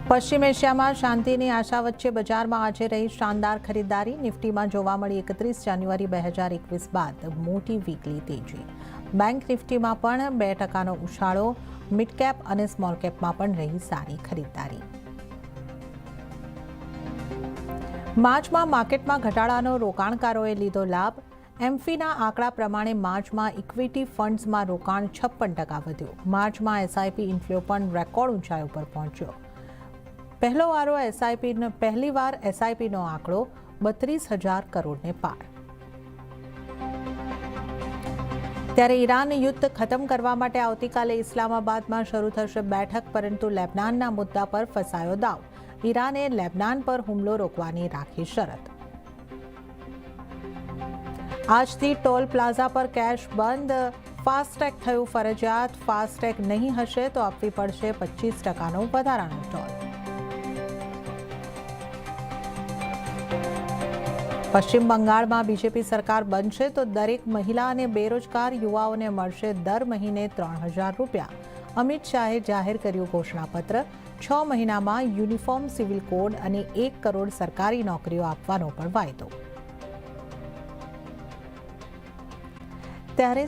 પશ્ચિમ એશિયામાં શાંતિની આશા વચ્ચે બજારમાં આજે રહી શાનદાર ખરીદદારી. નિફ્ટીમાં જોવા મળી 31 જાન્યુઆરી 2021 બાદ મોટી વીકલી તેજી. બેંક નિફ્ટીમાં પણ 2%નો ઉછાળો. મિડ કેપ અને સ્મોલ કેપમાં પણ રહી સારી ખરીદદારી. માર્ચમાં માર્કેટમાં ઘટાડાનો રોકાણકારોએ લીધો લાભ. એમ્ફીના આંકડા પ્રમાણે માર્ચમાં ઇક્વિટી ફંડ્સમાં રોકાણ 56% વધ્યું. માર્ચમાં એસઆઈપી ઇન્ફ્લો પણ રેકોર્ડ ઊંચાઈ ઉપર પહોંચ્યો. પહેલીવાર એસઆઈપીનો આંકડો 32,000 કરોડને પાર. ત્યારે ઈરાન યુદ્ધ ખતમ કરવા માટે આવતીકાલે ઇસ્લામાબાદમાં શરૂ થશે બેઠક, પરંતુ લેબનાનના મુદ્દા પર ફસાયો દાવ. ઈરાને લેબનાન પર હુમલો રોકવાની રાખી શરત. આજથી ટોલ પ્લાઝા પર કેશ બંધ. ફાસ્ટેગ થયું ફરજિયાત. ફાસ્ટેગ નહીં હશે તો આપવી પડશે 25%નો વધારાનો ટોલ. પશ્ચિમ બંગાળમાં બીજેપી સરકાર બનશે તો દરેક મહિલા અને બેરોજગાર યુવાઓને મળશે દર મહિને 3,000 રૂપિયા. અમિત શાહે જાહેર કર્યું ઘોષણાપત્ર. 6 મહિનામાં યુનિફોર્મ સિવિલ કોડ અને 1 કરોડ સરકારી નોકરીઓ આપવાનો પણ વાયદો. ત્યારે